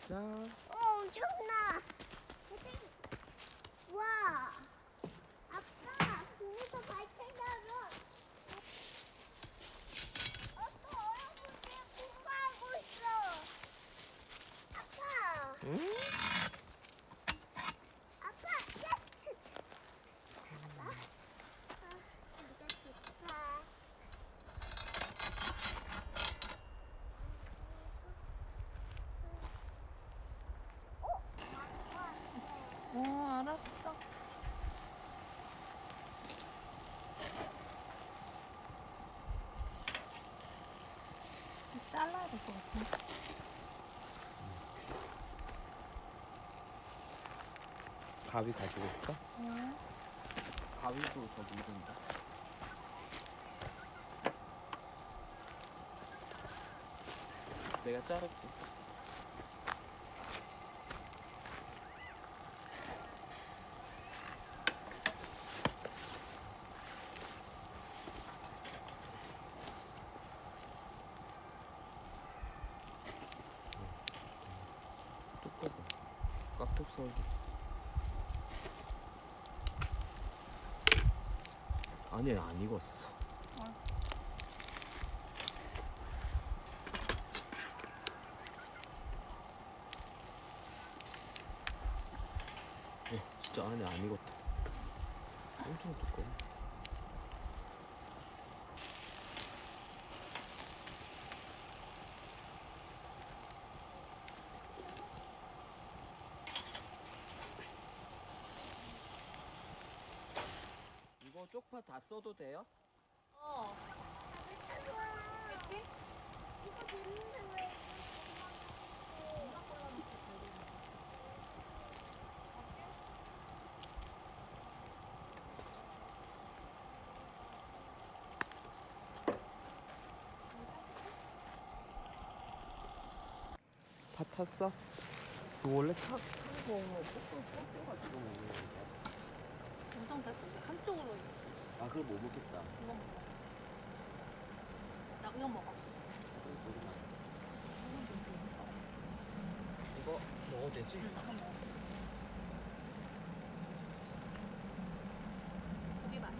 자, 엄청나. 와. 아빠, 거기서 발생하면 아빠 어려운데 공부하고 있어. 아빠. 응? 아빠, 예스. 아빠. 이거 좋다. 알았어. 잘라야 될 것 같은데. 가위 가지고 있어? 응. 가위도 저기 있는다. 내가 자를게. 뚜껑 깍둑 썰기. 아니 안 익었어. 진짜 안에 안 익었다. 엄청 두꺼워. 이거 쪽파 다 써도 돼요? 어. 그치? 이거 재밌는데 왜? 다 탔어? 그 원래 탄거 뽀뽀가지고 먹는 건데. 엄청 됐어. 이제 한쪽으로 아 그걸 못 먹겠다. 이거 먹어. 나 이거 먹어. 이거 먹어도 되지? 응, 이거 먹어. 고기 맛.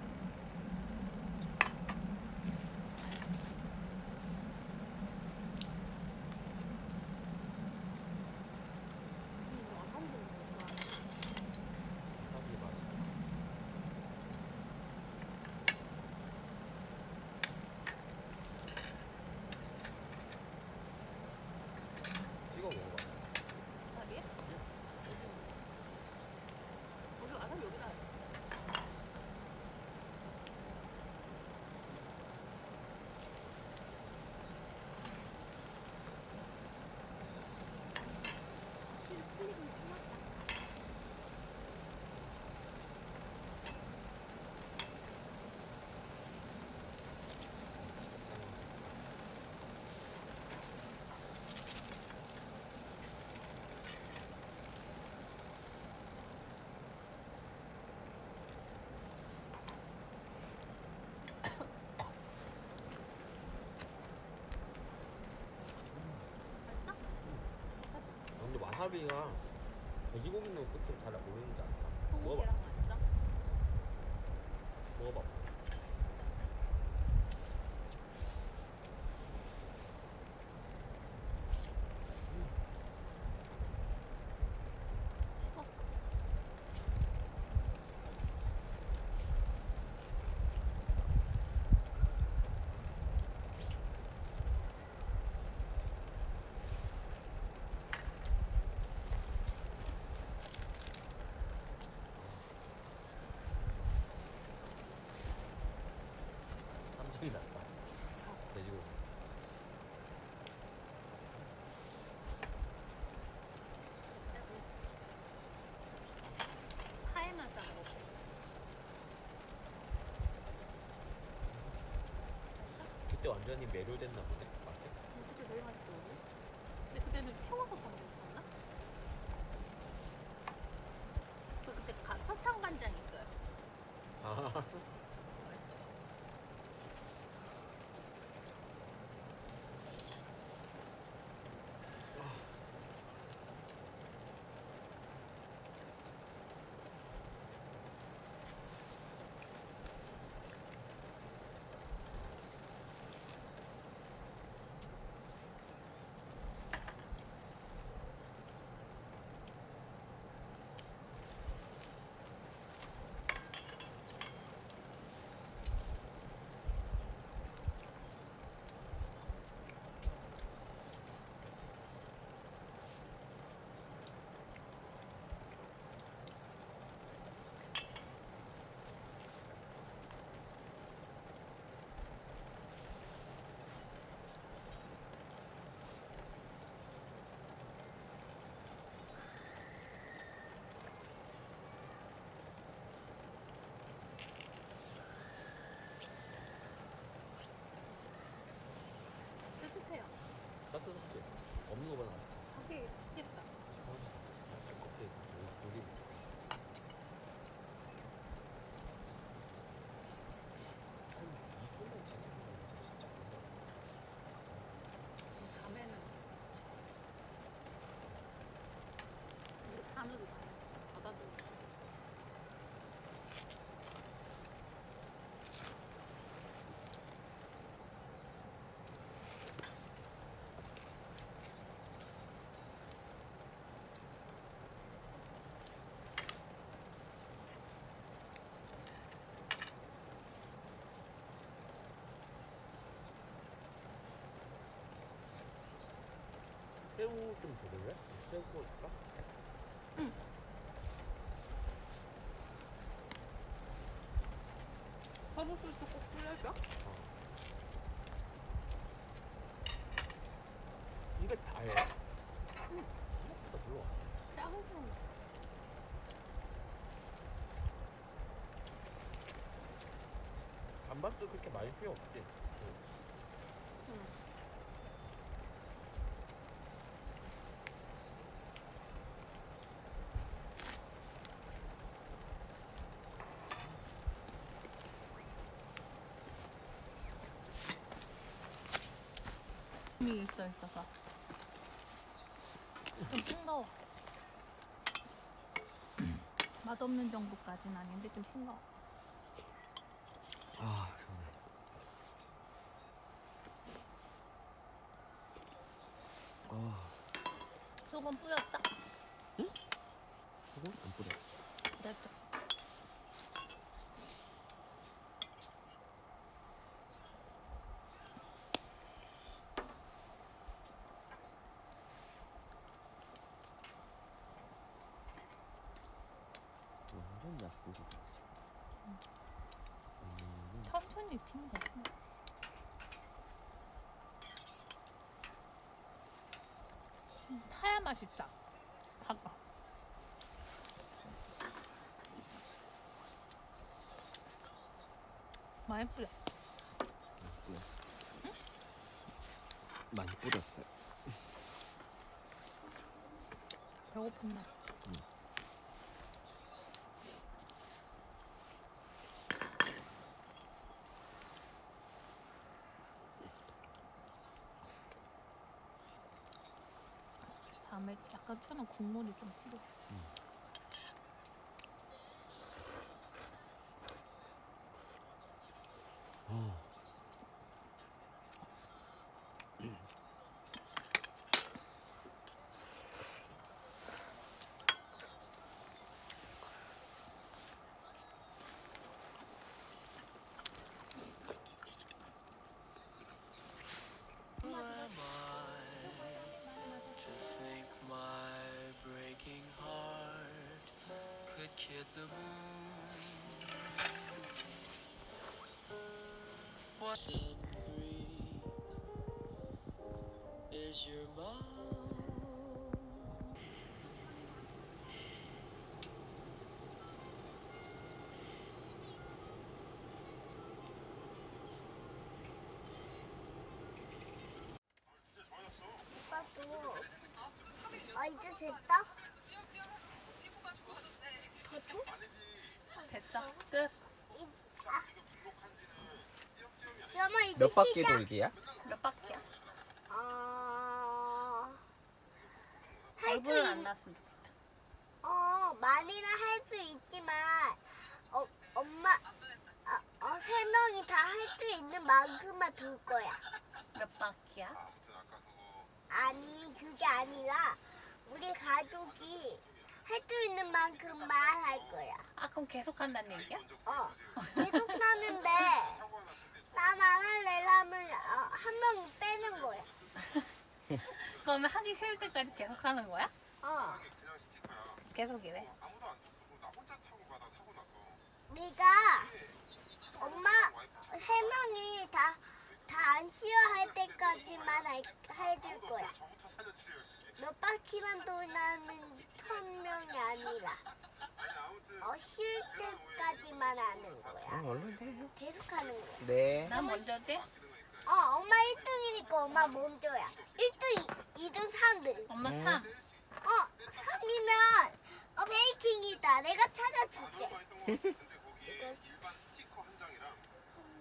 와사비 맛있어. 찍어 먹어봐. 와사비? 거기 와사비 여기다 해. 맛있어? 근데 와사비가 돼지고기 넣으면 그렇게 잘 어울리지 않다. 소고기랑 맛있어? 먹어봐. 식었어. 깜짝이 났다. 돼지고기. 파에만 싸 먹어. 그때 완전히 매료됐나 보네. 맛에. 그때 되게 맛있어. 근데 그때는 태워서 먹었었나? 그때 설탕 간장 있어요. 아. 맛있어. 없는 거보다 낫다. 하게 죽겠다. 껍데기 우리 한 2초만 지나면 진짜 금방. 밤에는 우리 산으로 가요. 바다도. 새우 좀 드릴래? 새우 구워줄까? 허브술도 꼭 뿌려줘? 이게 다예요? 생각보다 별로 안 돼. 작은 거. 반반도 그렇게 많이 필요 없지. 이 있어서 좀 싱거워. 맛없는 정도까지는 아닌데 좀 싱거워. 아 시원해. 소금 뿌렸다. 소금 안 뿌려. 그래도 완전 약고기. 천천히 익히면 돼. 타야 맛있다. 봐봐. 많이 뿌려. 뿌렸어. 많이 뿌렸어요. 배고픈 날. 다음에 약간 추는 국물이 좀 필요해. To think my breaking heart could kid the moon. What in grief is your mom? 오빠도 이제 됐다? 더 줘? 됐어. 끝. 그러면 이제 몇 바퀴 시작. 돌기야? 몇 바퀴야? 할 수 얼굴은 안 났으면 좋겠다. 많이는 할 수 있지만 엄마 세 명이 다 할 수 있는 만큼만 돌 거야. 몇 바퀴야? 아니 그게 아니라 우리 가족이 할 수 있는 만큼만 할 거야. 아 그럼 계속 한다는 얘기야? 계속 하는데 난 안 할래 하면 한 명 빼는 거야. 그러면 하기 싫을 때까지 계속 하는 거야? 그냥 스티커야. 계속이래. 아무도 안 줬어. 나 혼자 타고 가다 사고 났어. 네가 엄마 세 명이 다 안 쉬어할 때까지만 해줄 거야. 저부터 살려주세요. 몇 바퀴만 돌라는 1000명이 아니라 아니 아무튼 쉴 때까지만 하는 거야. 얼른 해. 계속 하는 거야. 네. 난 먼저지? 엄마 1등이니까 엄마 먼저야. 1등, 2등, 3등. 엄마 네. 3. 3이면 베이킹이다. 내가 찾아줄게. 많이 했던 거 같아. 근데 거기에 일반 스티커 한 장이랑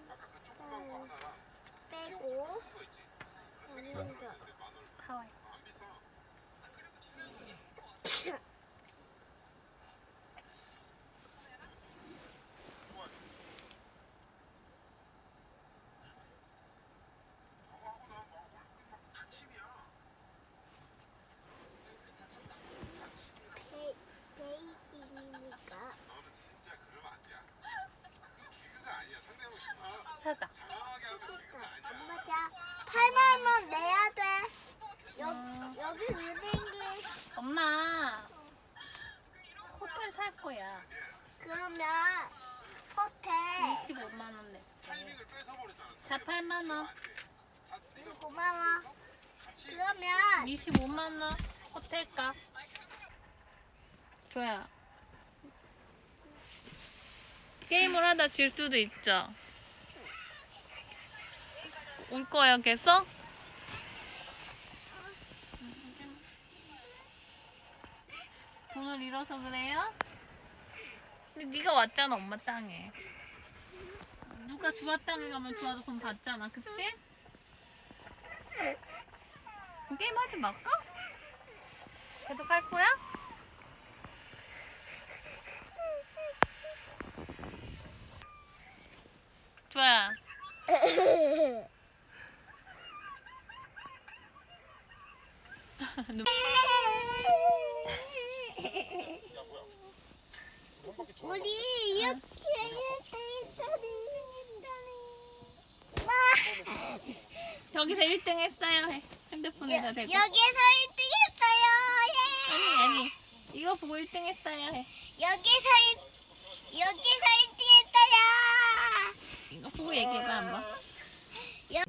아까 그 조그만 거 하나랑 빼고. 거 있지. 그 세 개가 먼저. 들어있는데 10,000원. 하와이. 안 비싸. 좋아. 저거 하고 나면 막 얼굴이 막 다침이야. 베이킹이니까. 너는 진짜 그러면 안 돼. 그거 개그가 아니야. 상대방 찾았다. 당황하게 하면 개그가 아니야. 엄마 자 8만 원 내야 돼. 여기 은행에 엄마 호텔 살 거야. 그러면 호텔 25만 원 냈대. 타이밍을 뺏어버렸잖아. 자 8만 원. 고마워. 그러면 25만 원 호텔 값. 조야. 게임을 하다 질 수도 있죠. 울 거야 계속? 돈을 잃어서 그래요? 근데 네가 왔잖아 엄마 땅에. 누가 주아 땅에 가면 주아도 돈 받잖아, 그치? 게임 하지 말까? 계속 할 거야? 주아야. 우리 이렇게 여기서 1등 했어요 해. 핸드폰에다 대고. 여기서 1등 했어요. 예. 아니 이거 보고 1등 했어요 해. 여기서 1등 했어요. 이거 보고 얘기해봐 한번. 여-